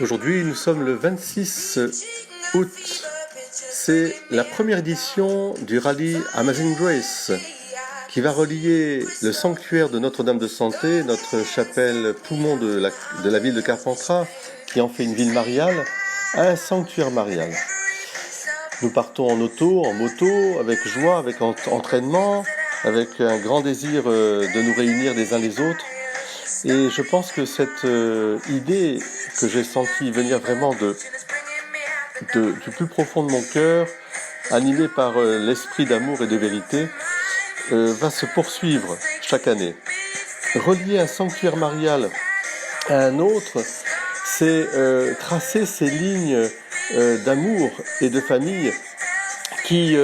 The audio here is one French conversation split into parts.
Aujourd'hui, nous sommes le 26 août. C'est la première édition du rallye Amazing Grace qui va relier le sanctuaire de Notre-Dame de Santé, notre chapelle poumon de la ville de Carpentras, qui en fait une ville mariale, à un sanctuaire marial. Nous partons en auto, en moto, avec joie, avec entraînement, avec un grand désir de nous réunir les uns les autres. Et je pense que cette idée que j'ai senti venir vraiment du plus profond de mon cœur, animée par l'esprit d'amour et de vérité, va se poursuivre chaque année. Relier un sanctuaire marial à un autre, c'est tracer ces lignes d'amour et de famille qui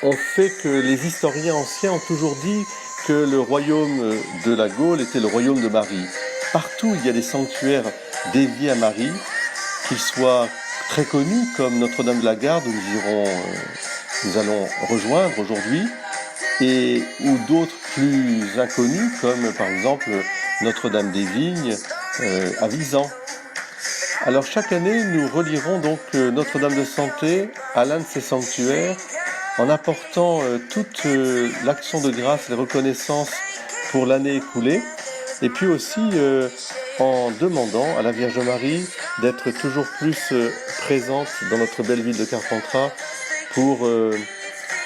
ont fait que les historiens anciens ont toujours dit que le royaume de la Gaule était le royaume de Marie. Partout, il y a des sanctuaires dédiés à Marie, qu'ils soient très connus comme Notre-Dame de la Garde, où nous allons rejoindre aujourd'hui, et ou d'autres plus inconnus, comme par exemple Notre-Dame des Vignes à Visan. Alors chaque année, nous relierons donc Notre-Dame de Santé à l'un de ces sanctuaires en apportant toute l'action de grâce et de reconnaissance pour l'année écoulée, et puis aussi en demandant à la Vierge Marie d'être toujours plus présente dans notre belle ville de Carpentras pour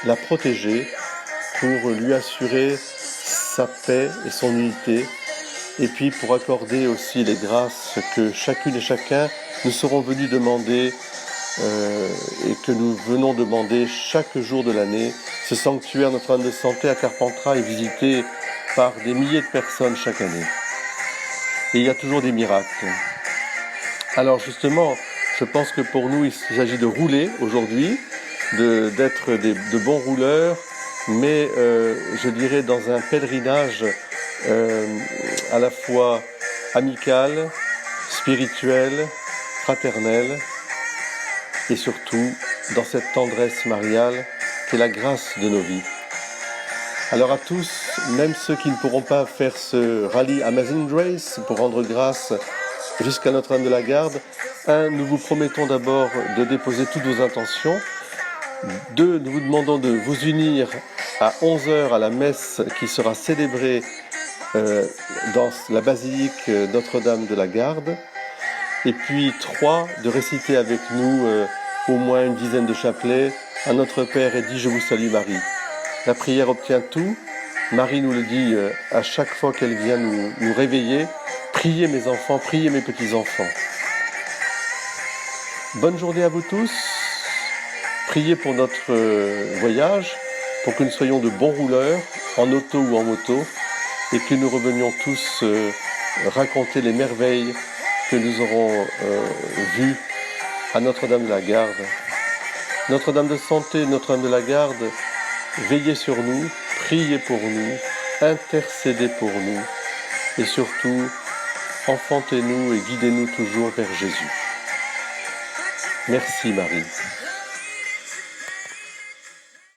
la protéger, pour lui assurer sa paix et son unité, et puis pour accorder aussi les grâces que chacune et chacun nous serons venus demander et que nous venons demander chaque jour de l'année. Ce sanctuaire Notre-Dame de Santé à Carpentras est visité par des milliers de personnes chaque année. Et il y a toujours des miracles. Alors justement, je pense que pour nous, il s'agit de rouler aujourd'hui, d'être de bons rouleurs, mais je dirais dans un pèlerinage à la fois amical, spirituel, fraternel, et surtout dans cette tendresse mariale qui est la grâce de nos vies. Alors à tous, même ceux qui ne pourront pas faire ce rallye Amazing Grace pour rendre grâce jusqu'à Notre-Dame de la Garde, nous vous promettons d'abord de déposer toutes vos intentions. 2, nous vous demandons de vous unir à 11h à la messe qui sera célébrée dans la basilique Notre-Dame de la Garde. Et puis 3, de réciter avec nous au moins une dizaine de chapelets à Notre Père et dit « Je vous salue Marie ». La prière obtient tout. Marie nous le dit à chaque fois qu'elle vient nous réveiller. Priez mes enfants, priez mes petits-enfants. Bonne journée à vous tous. Priez pour notre voyage, pour que nous soyons de bons rouleurs, en auto ou en moto, et que nous revenions tous raconter les merveilles que nous aurons vues à Notre-Dame de la Garde. Notre-Dame de Santé, Notre-Dame de la Garde, veillez sur nous, priez pour nous, intercédez pour nous, et surtout, enfantez-nous et guidez-nous toujours vers Jésus. Merci Marie.